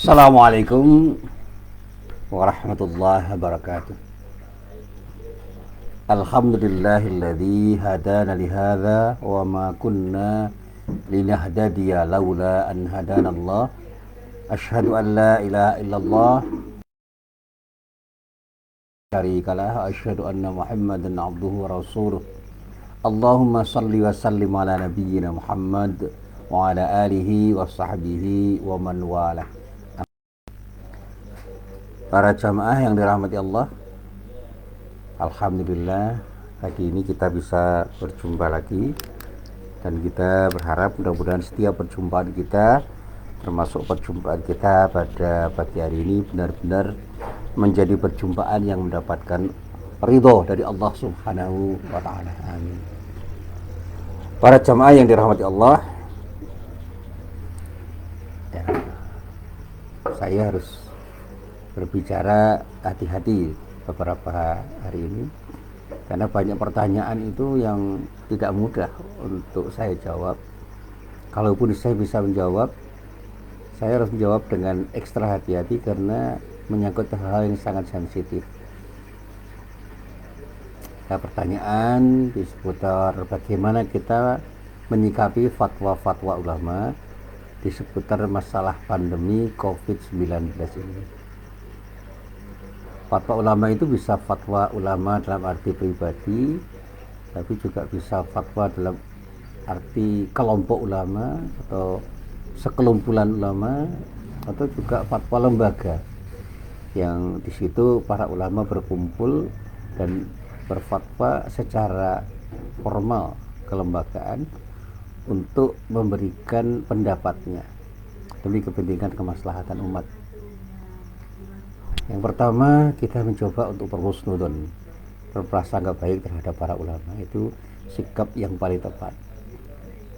Assalamualaikum warahmatullahi wabarakatuh. Alhamdulillahilladzi hadana lihadza wa ma kunna linahtadiya laula an hadanallah. Asyhadu an la ilaha illallah syarikalah, asyhadu anna Muhammadan abduhu wa rasuluh. Allahumma salli wa sallim ala nabiyyina Muhammad wa ala alihi wa sahbihi wa man walah. Para jamaah yang dirahmati Allah, alhamdulillah pagi ini kita bisa berjumpa lagi, dan kita berharap mudah-mudahan setiap perjumpaan kita, termasuk perjumpaan kita pada pagi hari ini, benar-benar menjadi perjumpaan yang mendapatkan ridho dari Allah Subhanahu wa ta'ala. Amin. Para jamaah yang dirahmati Allah, ya, saya harus berbicara hati-hati beberapa hari ini karena banyak pertanyaan itu yang tidak mudah untuk saya jawab. Kalaupun saya bisa menjawab, saya harus menjawab dengan ekstra hati-hati karena menyangkut hal-hal yang sangat sensitif. Ada pertanyaan di seputar bagaimana kita menyikapi fatwa-fatwa ulama di seputar masalah pandemi COVID-19 ini. Fatwa ulama itu bisa fatwa ulama dalam arti pribadi, tapi juga bisa fatwa dalam arti kelompok ulama atau sekelumpulan ulama, atau juga fatwa lembaga yang di situ para ulama berkumpul dan berfatwa secara formal kelembagaan untuk memberikan pendapatnya demi kepentingan kemaslahatan umat. Yang pertama, kita mencoba untuk berhusnudon, berprasangka baik terhadap para ulama. Itu sikap yang paling tepat.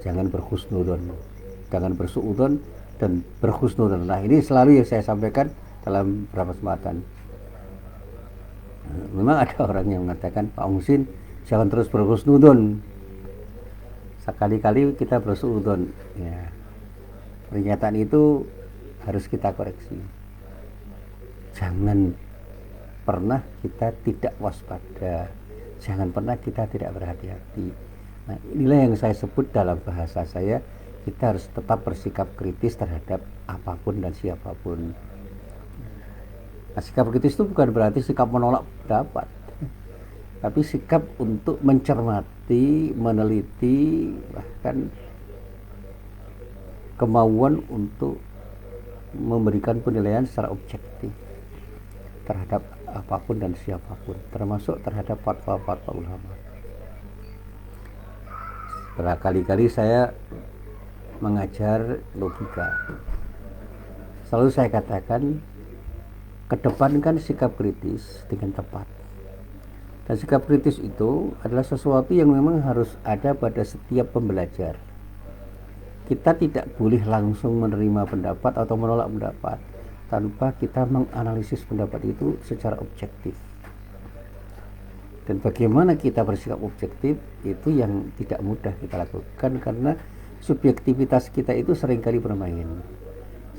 Jangan berhusnudon, jangan bersuudon, dan berhusnudon. Nah, ini selalu yang saya sampaikan dalam beberapa kesempatan. Memang ada orang yang mengatakan, Pak Muhsin, jangan terus berhusnudon, sekali-kali kita bersuudon. Ya, pernyataan itu harus kita koreksi. Jangan pernah kita tidak waspada, jangan pernah kita tidak berhati-hati. Nah, inilah yang saya sebut dalam bahasa saya, kita harus tetap bersikap kritis terhadap apapun dan siapapun. Nah, sikap kritis itu bukan berarti sikap menolak pendapat, tapi sikap untuk mencermati, meneliti, bahkan kemauan untuk memberikan penilaian secara objektif terhadap apapun dan siapapun, termasuk terhadap fatwa-fatwa ulama. Berkali-kali saya mengajar logika. Selalu saya katakan, kedepankan sikap kritis dengan tepat. Dan sikap kritis itu adalah sesuatu yang memang harus ada pada setiap pembelajar. Kita tidak boleh langsung menerima pendapat atau menolak pendapat tanpa kita menganalisis pendapat itu secara objektif. Dan bagaimana kita bersikap objektif itu yang tidak mudah kita lakukan, karena subjektivitas kita itu seringkali bermain.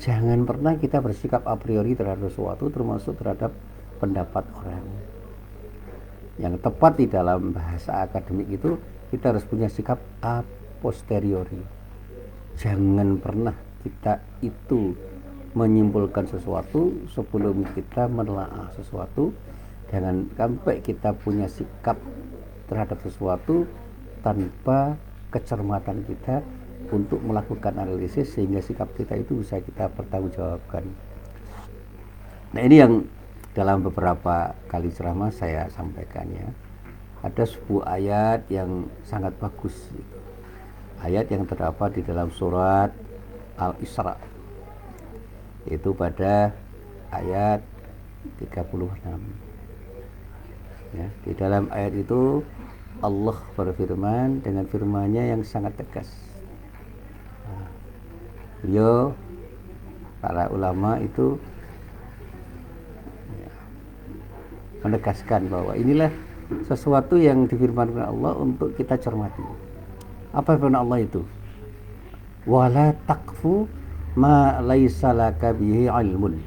Jangan pernah kita bersikap a priori terhadap sesuatu, termasuk terhadap pendapat orang. Yang tepat di dalam bahasa akademik itu, kita harus punya sikap a posteriori. Jangan pernah kita itu menyimpulkan sesuatu sebelum kita menelaah sesuatu. Jangan sampai kita punya sikap terhadap sesuatu tanpa kecermatan kita untuk melakukan analisis, sehingga sikap kita itu bisa kita pertanggungjawabkan. Nah, ini yang dalam beberapa kali ceramah saya sampaikan, ya. Ada sebuah ayat yang sangat bagus, ayat yang terdapat di dalam surat Al-Isra, itu pada ayat 36. Ya, di dalam ayat itu Allah berfirman dengan firman-Nya yang sangat tegas. Beliau, para ulama itu, ya, menegaskan bahwa inilah sesuatu yang difirmankan Allah untuk kita cermati. Apa firman Allah itu? Wala taqfu ma laisa laka bihi ilmun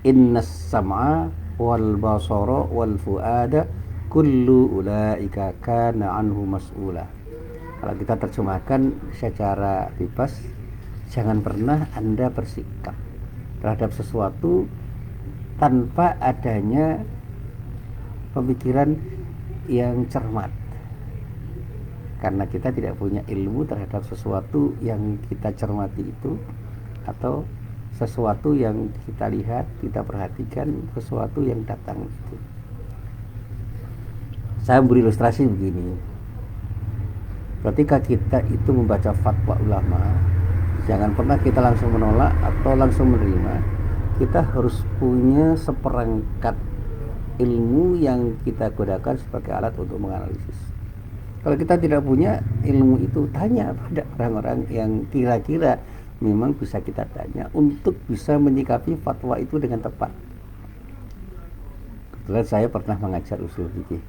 innas sam'a wal basara wal fuada kullu ulaika kana anhu mas'ula. Kalau kita terjemahkan secara bebas, jangan pernah Anda bersikap terhadap sesuatu tanpa adanya pemikiran yang cermat, karena kita tidak punya ilmu terhadap sesuatu yang kita cermati itu, atau sesuatu yang kita lihat, kita perhatikan, sesuatu yang datang itu. Saya beri ilustrasi begini. Ketika kita itu membaca fatwa ulama, jangan pernah kita langsung menolak atau langsung menerima. Kita harus punya seperangkat ilmu yang kita gunakan sebagai alat untuk menganalisis. Kalau kita tidak punya ilmu itu, tanya pada orang-orang yang kira-kira memang bisa kita tanya untuk bisa menyikapi fatwa itu dengan tepat. Kebetulan saya pernah mengajar usul fikih.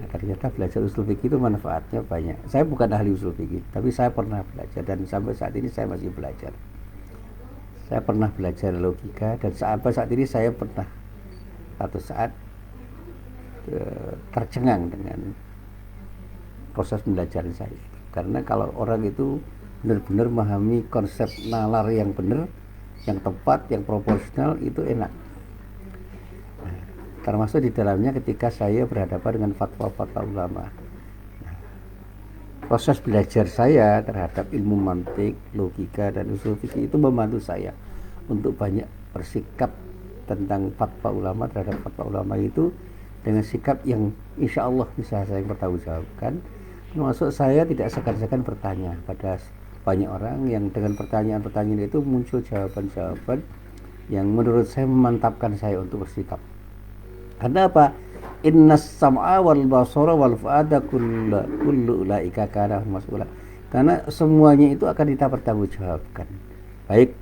Nah, ternyata belajar usul fikih itu manfaatnya banyak. Saya bukan ahli usul fikih, tapi saya pernah belajar dan sampai saat ini saya masih belajar. Saya pernah belajar logika dan sampai saat ini saya pernah satu saat tercengang dengan proses pembelajaran saya. Karena kalau orang itu benar-benar memahami konsep nalar yang benar, yang tepat, yang proporsional, itu enak. Termasuk di dalamnya ketika saya berhadapan dengan fatwa-fatwa ulama. Proses belajar saya terhadap ilmu mantik, logika, dan usul fikih itu membantu saya untuk banyak bersikap tentang fatwa ulama terhadap fatwa ulama itu dengan sikap yang insya Allah bisa saya pertanggungjawabkan. Termasuk saya tidak segan-segan bertanya pada banyak orang yang dengan pertanyaan-pertanyaan itu muncul jawaban-jawaban yang menurut saya memantapkan saya untuk bersikap. Karena apa? Innas sam'a wal basara wal fuada kullu ulaika kana mas'ula. Karena semuanya itu akan kita pertanggungjawabkan, baik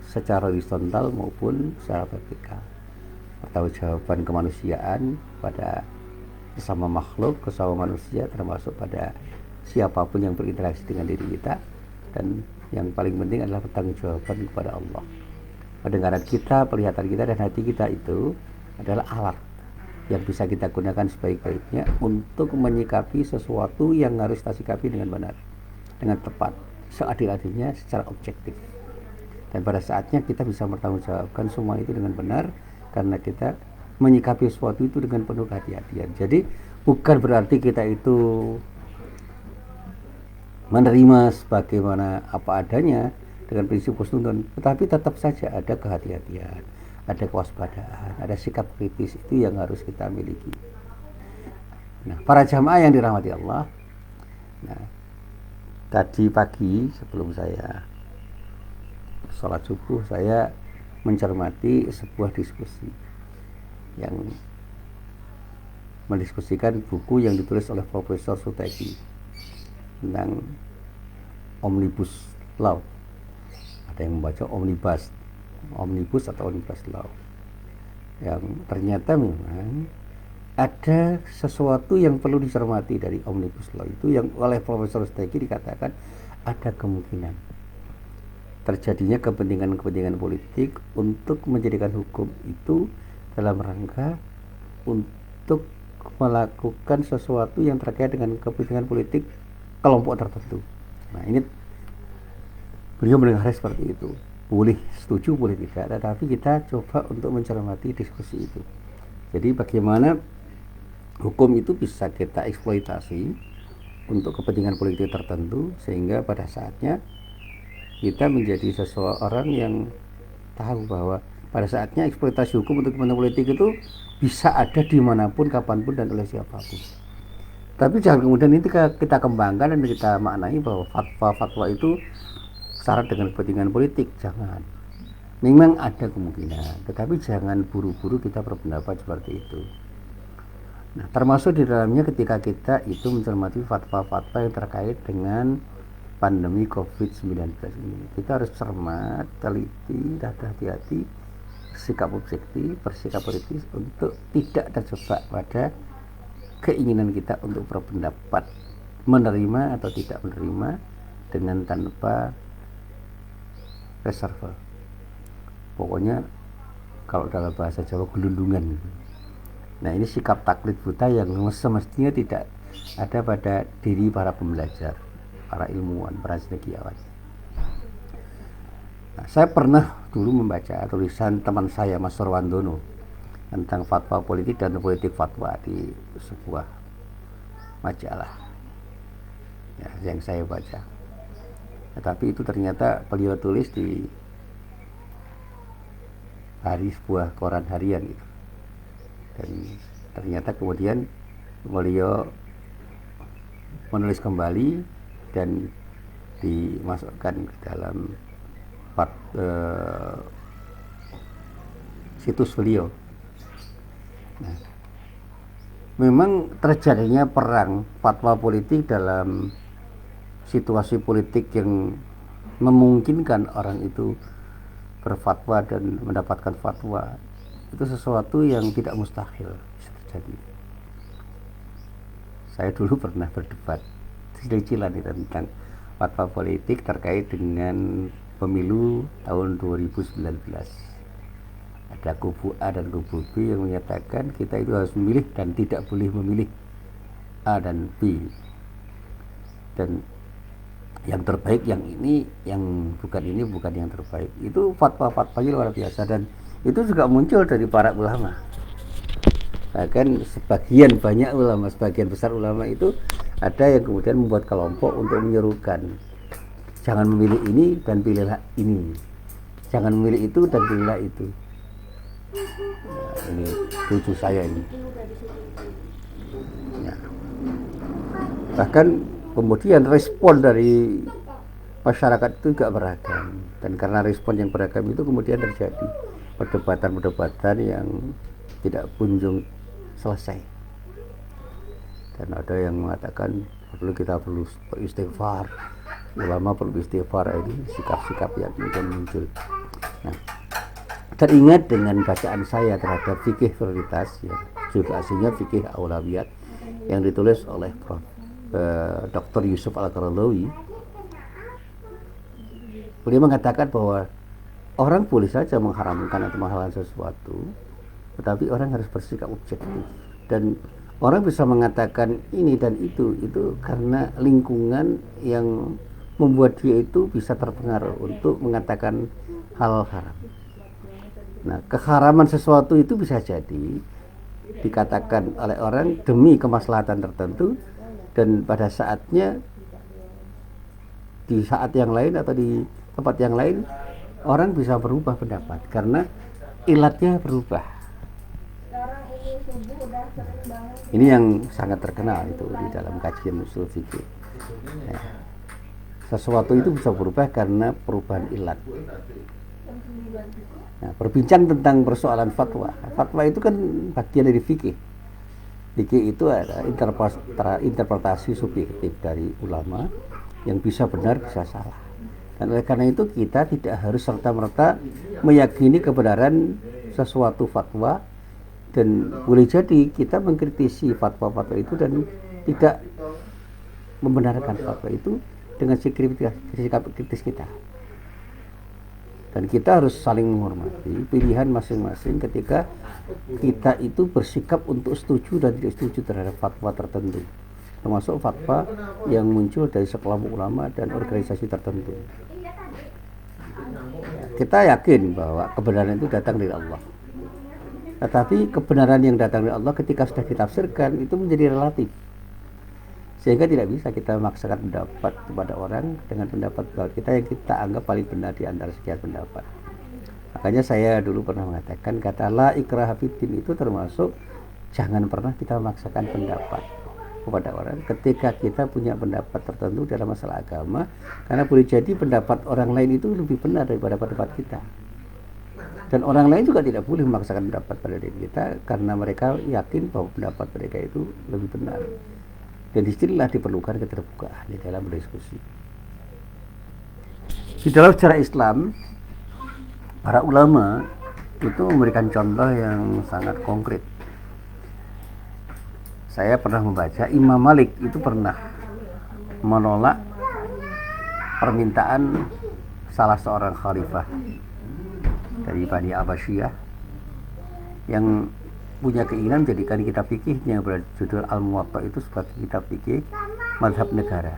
secara horizontal maupun secara vertikal. Pertanggungjawaban kemanusiaan pada sesama makhluk, sesama manusia, termasuk pada siapapun yang berinteraksi dengan diri kita, dan yang paling penting adalah pertanggungjawaban kepada Allah. Pendengaran kita, penglihatan kita, dan hati kita itu adalah alat yang bisa kita gunakan sebaik-baiknya untuk menyikapi sesuatu yang harus kita sikapi dengan benar, dengan tepat, seadil-adilnya, secara objektif. Dan pada saatnya kita bisa bertanggungjawabkan semua itu dengan benar, karena kita menyikapi sesuatu itu dengan penuh kehati-hatian. Jadi bukan berarti kita itu menerima sebagaimana apa adanya dengan prinsip husnuzon, tetapi tetap saja ada kehati-hatian, ada kewaspadaan, ada sikap kritis itu yang harus kita miliki. Nah, para jamaah yang dirahmati Allah, nah, tadi pagi sebelum saya sholat subuh, saya mencermati sebuah diskusi yang mendiskusikan buku yang ditulis oleh Profesor Suteki tentang Omnibus Law. Ada yang membaca Omnibus atau Omnibus Law, yang ternyata memang ada sesuatu yang perlu dicermati dari Omnibus Law itu, yang oleh Profesor Suteki dikatakan ada kemungkinan terjadinya kepentingan-kepentingan politik untuk menjadikan hukum itu dalam rangka untuk melakukan sesuatu yang terkait dengan kepentingan politik kelompok tertentu. Nah, ini beliau mendengar seperti itu. Boleh setuju, boleh tidak, tetapi kita coba untuk mencermati diskusi itu. Jadi bagaimana hukum itu bisa kita eksploitasi untuk kepentingan politik tertentu, sehingga pada saatnya kita menjadi seseorang yang tahu bahwa pada saatnya eksploitasi hukum untuk kepentingan politik itu bisa ada dimanapun, kapanpun, dan oleh siapapun. Tapi jangan kemudian ini kita kembangkan dan kita maknai bahwa fatwa-fatwa itu syarat dengan kepentingan politik. Jangan. Memang ada kemungkinan, tetapi jangan buru-buru kita berpendapat seperti itu. Nah, termasuk di dalamnya ketika kita itu mencermati fatwa-fatwa yang terkait dengan pandemi COVID-19 ini, kita harus cermat, teliti, dan hati-hati, sikap objektif, bersikap kritis untuk tidak terjebak pada keinginan kita untuk berpendapat, menerima atau tidak menerima dengan tanpa reserve. Pokoknya kalau dalam bahasa Jawa gelundungan. Nah, ini sikap taklid buta yang semestinya tidak ada pada diri para pembelajar, para ilmuwan, para cendekiawan. Nah, saya pernah dulu membaca tulisan teman saya Mas Sorwandono tentang fatwa politik dan politik fatwa di sebuah majalah ya, yang saya baca. Tetapi itu ternyata beliau tulis di sebuah koran harian gitu. Dan ternyata kemudian beliau menulis kembali dan dimasukkan ke dalam situs beliau. Nah, memang terjadinya perang fatwa politik dalam situasi politik yang memungkinkan orang itu berfatwa dan mendapatkan fatwa, itu sesuatu yang tidak mustahil bisa terjadi. Saya dulu pernah berdebat cicilan tentang fatwa politik terkait dengan pemilu tahun 2019. Ada kubu A dan kubu B yang menyatakan kita itu harus memilih dan tidak boleh memilih A dan B. Dan yang terbaik yang ini, yang bukan ini, bukan yang terbaik. Itu fatwa-fatwanya luar biasa dan itu juga muncul dari para ulama. Bahkan sebagian banyak ulama, sebagian besar ulama itu ada yang kemudian membuat kelompok untuk menyerukan jangan memilih ini dan pilihlah ini, jangan memilih itu dan pilihlah itu. Nah, ini cucu saya ini ya. Bahkan kemudian respon dari masyarakat itu juga beragam, dan karena respon yang beragam itu kemudian terjadi perdebatan-perdebatan yang tidak kunjung selesai. Dan ada yang mengatakan kita perlu beristighfar, ulama perlu istighfar, ini sikap-sikap yang kemudian muncul. Nah, teringat dengan bacaan saya terhadap fikih prioritas, ya, judul aslinya fikih aulawiyat yang ditulis oleh Prof. Dr. Yusuf Al-Qaradawi. Beliau mengatakan bahwa orang boleh saja mengharamkan atau menghalalkan sesuatu, tetapi orang harus bersikap objektif. Dan orang bisa mengatakan ini dan itu karena lingkungan yang membuat dia itu bisa terpengaruh untuk mengatakan hal haram. Nah, keharaman sesuatu itu bisa jadi dikatakan oleh orang demi kemaslahatan tertentu, dan pada saatnya di saat yang lain atau di tempat yang lain orang bisa berubah pendapat karena ilatnya berubah. Ini yang sangat terkenal itu di dalam kajian usul fikih. Ya. Sesuatu itu bisa berubah karena perubahan ilat. Nah, berbincang tentang persoalan fatwa. Fatwa itu kan bagian dari fikih. Fikih itu ada interpretasi subjektif dari ulama yang bisa benar bisa salah. Dan oleh karena itu kita tidak harus serta-merta meyakini kebenaran sesuatu fatwa, dan boleh jadi kita mengkritisi fatwa-fatwa itu dan tidak membenarkan fatwa itu dengan sikap kritis kita. Dan kita harus saling menghormati pilihan masing-masing ketika kita itu bersikap untuk setuju dan tidak setuju terhadap fatwa tertentu, termasuk fatwa yang muncul dari sekelompok ulama dan organisasi tertentu. Kita yakin bahwa kebenaran itu datang dari Allah, tetapi kebenaran yang datang dari Allah ketika sudah ditafsirkan itu menjadi relatif, sehingga tidak bisa kita memaksakan pendapat kepada orang dengan pendapat kita yang kita anggap paling benar di antara sekian pendapat. Makanya saya dulu pernah mengatakan kata la ikraha fiddin itu termasuk jangan pernah kita memaksakan pendapat kepada orang ketika kita punya pendapat tertentu dalam masalah agama, karena boleh jadi pendapat orang lain itu lebih benar daripada pendapat kita. Dan orang lain juga tidak boleh memaksakan pendapat pada diri kita karena mereka yakin bahwa pendapat mereka itu lebih benar. Dan disinilah diperlukan keterbukaan di dalam berdiskusi. Di dalam sejarah Islam, para ulama itu memberikan contoh yang sangat konkret. Saya pernah membaca Imam Malik itu pernah menolak permintaan salah seorang khalifah dari Bani Abbasiyah yang punya keinginan menjadikan kitab fikihnya berjudul Al-Muwatta itu sebagai kitab fikih mazhab negara.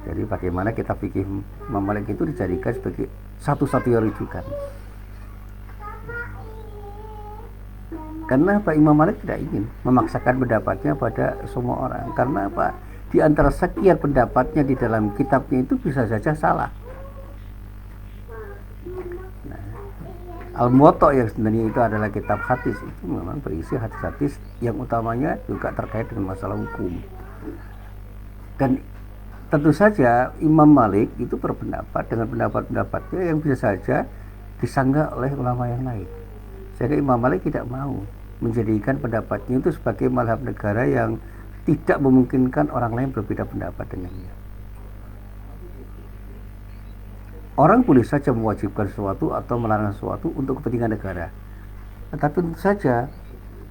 Jadi bagaimana kitab fikih Imam Malik itu dijadikan sebagai satu-satunya rujukan. Karena Pak Imam Malik tidak ingin memaksakan pendapatnya pada semua orang. Karena apa? Di antara sekian pendapatnya di dalam kitabnya itu bisa saja salah. Al-Muwatta yang sebenarnya itu adalah kitab hadis, itu memang berisi hadis-hadis yang utamanya juga terkait dengan masalah hukum. Dan tentu saja Imam Malik itu berpendapat dengan pendapat-pendapatnya yang bisa saja disanggah oleh ulama yang lain. Sehingga Imam Malik tidak mau menjadikan pendapatnya itu sebagai mazhab negara yang tidak memungkinkan orang lain berbeda pendapat dengannya. Orang boleh saja mewajibkan sesuatu atau melarang sesuatu untuk kepentingan negara. Tetapi tentu saja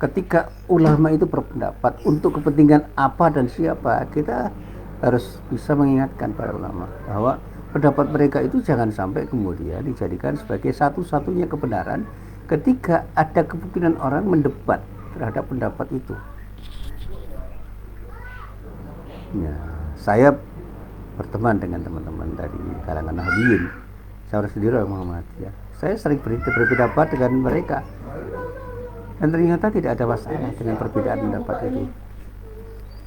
ketika ulama itu berpendapat untuk kepentingan apa dan siapa, kita harus bisa mengingatkan para ulama bahwa pendapat mereka itu jangan sampai kemudian dijadikan sebagai satu-satunya kebenaran ketika ada kemungkinan orang mendebat terhadap pendapat itu. Ya, saya berteman dengan teman-teman dari kalangan Nahdliyin, saya sendiri orang Muhammadiyah. Saya sering berpendapat dengan mereka, dan ternyata tidak ada masalah dengan perbedaan pendapat itu.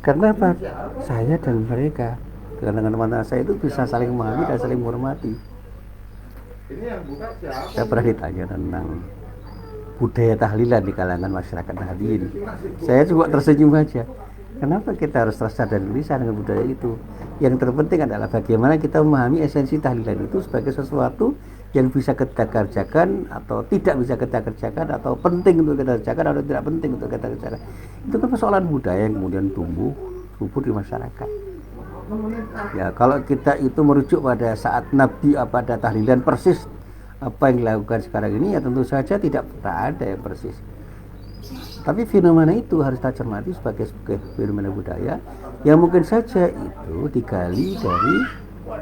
Karena apa? Saya dan mereka, dengan teman-teman saya itu bisa saling memahami dan saling menghormati. Saya pernah ditanya tentang budaya tahlilan di kalangan masyarakat Nahdliyin. Saya juga tersenyum aja. Kenapa kita harus rasa dan gelisah dengan budaya itu? Yang terpenting adalah bagaimana kita memahami esensi tahlilan itu sebagai sesuatu yang bisa kita kerjakan atau tidak bisa kita kerjakan, atau penting untuk kita kerjakan atau tidak penting untuk kita kerjakan. Itu kan persoalan budaya yang kemudian tumbuh subur di masyarakat. Ya, kalau kita itu merujuk pada saat Nabi pada tahlilan persis apa yang dilakukan sekarang ini, ya tentu saja tidak pernah ada yang persis. Tapi fenomena itu harus kita cermati sebagai fenomena budaya yang mungkin saja itu digali dari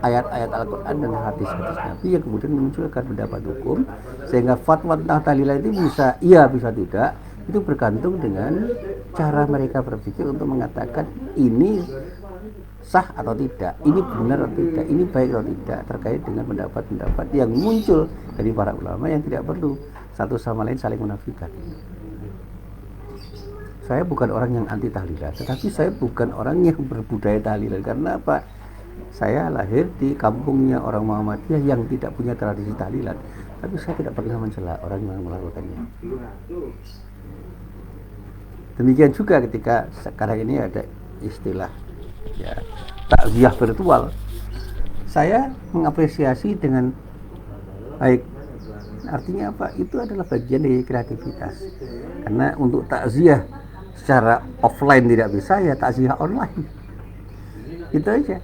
ayat-ayat Al-Quran dan hadis-hadis Nabi yang kemudian memunculkan pendapat hukum, sehingga fatwa tentang tahlilan itu bisa iya bisa tidak, itu bergantung dengan cara mereka berpikir untuk mengatakan ini sah atau tidak, ini benar atau tidak, ini baik atau tidak, terkait dengan pendapat-pendapat yang muncul dari para ulama yang tidak perlu satu sama lain saling menafikan. Saya bukan orang yang anti tahlilan, tetapi saya bukan orang yang berbudaya tahlilan. Karena apa? Saya lahir di kampungnya orang Muhammadiyah yang tidak punya tradisi tahlilan, tapi saya tidak pernah mencela orang yang melakukannya. Demikian juga ketika sekarang ini ada istilah ya, takziah virtual. Saya mengapresiasi dengan baik. Artinya apa? Itu adalah bagian dari kreativitas. Karena untuk takziah secara offline tidak bisa, ya takziah online. Itu aja.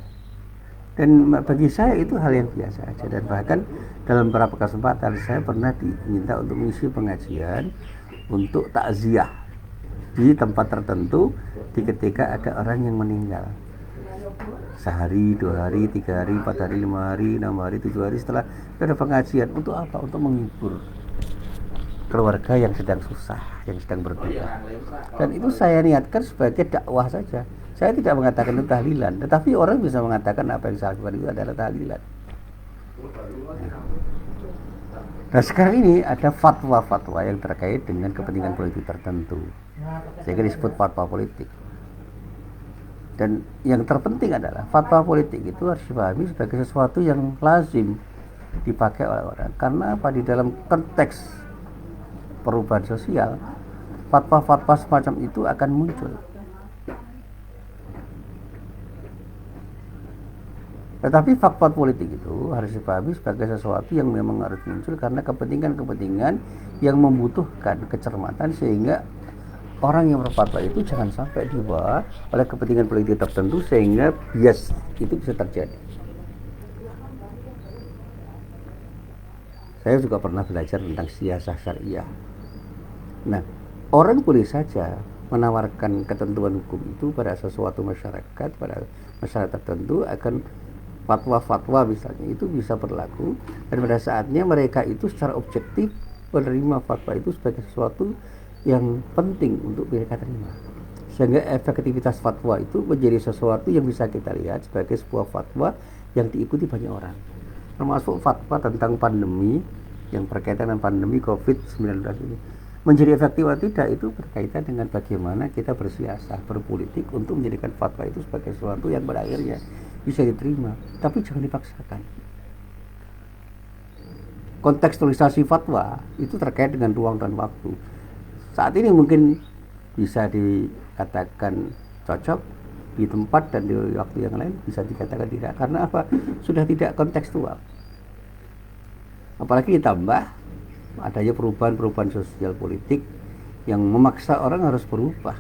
Dan bagi saya itu hal yang biasa aja. Dan bahkan dalam beberapa kesempatan saya pernah diminta untuk mengisi pengajian untuk takziah di tempat tertentu ketika ada orang yang meninggal. Sehari, 2 hari, 3 hari, 4 hari, 5 hari, 6 hari, 7 hari setelah ada pengajian. Untuk apa? Untuk menghibur keluarga yang sedang susah, yang sedang berduka. Dan itu saya niatkan sebagai dakwah saja. Saya tidak mengatakan itu tahlilan, tetapi orang bisa mengatakan apa yang saya lakukan itu adalah tahlilan. Nah, sekarang ini ada fatwa-fatwa yang terkait dengan kepentingan politik tertentu, sehingga disebut fatwa politik. Dan yang terpenting adalah fatwa politik itu harus dipahami sebagai sesuatu yang lazim dipakai oleh orang. Karena apa? Di dalam konteks perubahan sosial, fatwa-fatwa semacam itu akan muncul. Tetapi fatwa politik itu harus dipahami sebagai sesuatu yang memang harus muncul karena kepentingan-kepentingan yang membutuhkan kecermatan, sehingga orang yang berfatwa itu jangan sampai dibawa oleh kepentingan politik tertentu sehingga bias itu bisa terjadi. Saya juga pernah belajar tentang siasah syariah. Nah, orang boleh saja menawarkan ketentuan hukum itu pada sesuatu masyarakat, pada masyarakat tertentu, akan fatwa-fatwa misalnya itu bisa berlaku, dan pada saatnya mereka itu secara objektif menerima fatwa itu sebagai sesuatu yang penting untuk mereka terima, sehingga efektivitas fatwa itu menjadi sesuatu yang bisa kita lihat sebagai sebuah fatwa yang diikuti banyak orang, termasuk fatwa tentang pandemi yang berkaitan dengan pandemi COVID-19 ini. Menjadi efektif atau tidak itu berkaitan dengan bagaimana kita bersiasat, berpolitik untuk menjadikan fatwa itu sebagai sesuatu yang pada akhirnya bisa diterima, tapi jangan dipaksakan. Kontekstualisasi fatwa itu terkait dengan ruang dan waktu. Saat ini mungkin bisa dikatakan cocok, di tempat dan di waktu yang lain bisa dikatakan tidak. Karena apa? Sudah tidak kontekstual. Apalagi ditambah adanya perubahan-perubahan sosial politik yang memaksa orang harus berubah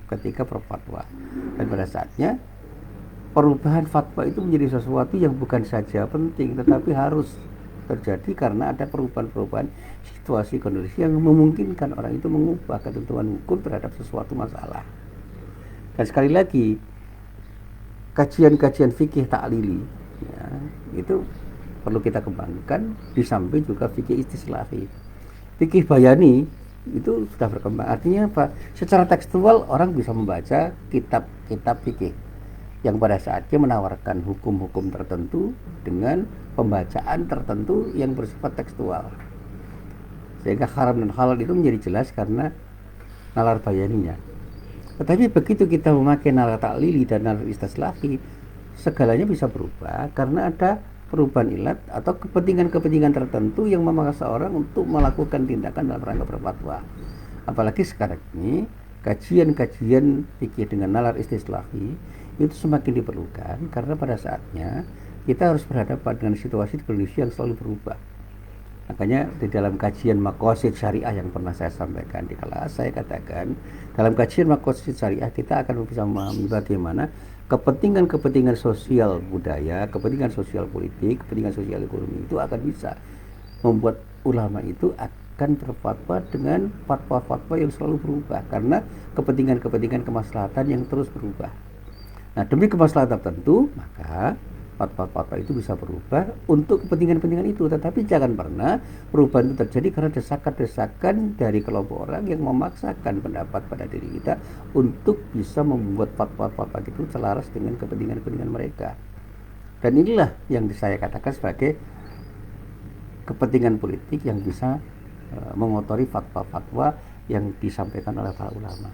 ketika berfatwa, dan pada saatnya perubahan fatwa itu menjadi sesuatu yang bukan saja penting tetapi harus terjadi karena ada perubahan-perubahan situasi kondisi yang memungkinkan orang itu mengubah ketentuan hukum terhadap sesuatu masalah. Dan sekali lagi, kajian-kajian fikih ta'lili ya, itu perlu kita kembangkan, di samping juga fikih istislahi. Fikih bayani itu sudah berkembang. Artinya apa? Secara tekstual orang bisa membaca kitab-kitab fikih yang pada saatnya menawarkan hukum-hukum tertentu dengan pembacaan tertentu yang bersifat tekstual, sehingga haram dan halal itu menjadi jelas karena nalar bayaninya. Tetapi begitu kita memakai nalar ta'lili dan nalar istislahi, segalanya bisa berubah karena ada perubahan ilat atau kepentingan-kepentingan tertentu yang memaksa orang untuk melakukan tindakan dalam rangka berfatwa. Apalagi sekarang ini kajian-kajian fikih dengan nalar istislahi itu semakin diperlukan karena pada saatnya kita harus berhadapan dengan situasi kondisi yang selalu berubah. Makanya di dalam kajian maqasid syariah yang pernah saya sampaikan di kelas, saya katakan dalam kajian maqasid syariah kita akan bisa memahami bagaimana kepentingan-kepentingan sosial budaya, kepentingan sosial politik, kepentingan sosial ekonomi itu akan bisa membuat ulama itu akan berfatwa dengan fatwa-fatwa yang selalu berubah karena kepentingan-kepentingan kemaslahatan yang terus berubah. Nah, demi kemaslahatan tertentu, maka fatwa-fatwa itu bisa berubah untuk kepentingan-kepentingan itu, tetapi jangan pernah perubahan itu terjadi karena desakan-desakan dari kelompok orang yang memaksakan pendapat pada diri kita untuk bisa membuat fatwa-fatwa itu selaras dengan kepentingan-kepentingan mereka. Dan inilah yang saya katakan sebagai kepentingan politik yang bisa mengotori fatwa-fatwa yang disampaikan oleh para ulama.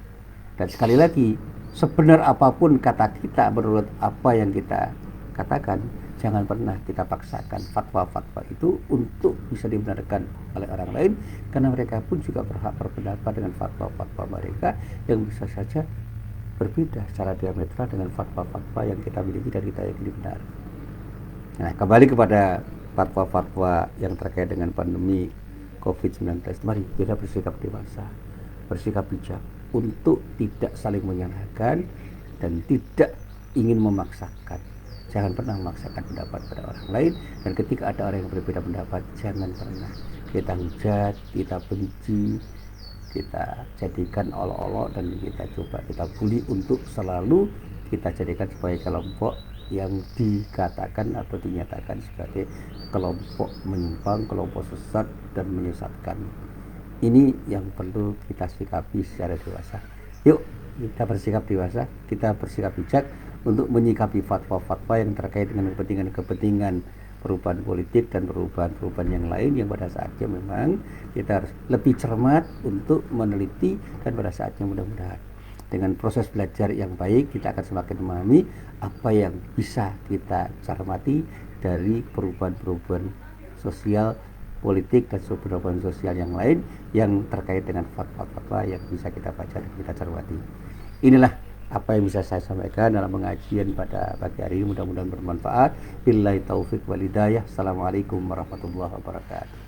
Dan sekali lagi, sebenar apapun kata kita menurut apa yang kita katakan, jangan pernah kita paksakan fatwa-fatwa itu untuk bisa dibenarkan oleh orang lain, karena mereka pun juga berhak berpendapat dengan fatwa-fatwa mereka yang bisa saja berbeda secara diametral dengan fatwa-fatwa yang kita miliki dan kita yakini benar. Nah, kembali kepada fatwa-fatwa yang terkait dengan pandemi COVID-19, mari kita bersikap dewasa, bersikap bijak untuk tidak saling menyalahkan dan tidak ingin memaksakan. Jangan pernah memaksakan pendapat pada orang lain, dan ketika ada orang yang berbeda pendapat, jangan pernah kita hujat, kita benci, kita jadikan olok-olok, dan kita bully untuk selalu kita jadikan sebagai kelompok yang dikatakan atau dinyatakan sebagai kelompok menyimpang, kelompok sesat dan menyesatkan. Ini yang perlu kita sikapi secara dewasa. Yuk kita bersikap dewasa, kita bersikap bijak untuk menyikapi fatwa-fatwa yang terkait dengan kepentingan-kepentingan perubahan politik dan perubahan-perubahan yang lain yang pada saatnya memang kita harus lebih cermat untuk meneliti, dan pada saatnya mudah-mudahan dengan proses belajar yang baik kita akan semakin memahami apa yang bisa kita cermati dari perubahan-perubahan sosial, politik, dan perubahan sosial yang lain yang terkait dengan fatwa-fatwa yang bisa kita baca dan kita cermati. Inilah apa yang bisa saya sampaikan dalam pengajian pada pagi hari ini, mudah-mudahan bermanfaat. Billahi taufik wal hidayah. Assalamualaikum warahmatullahi wabarakatuh.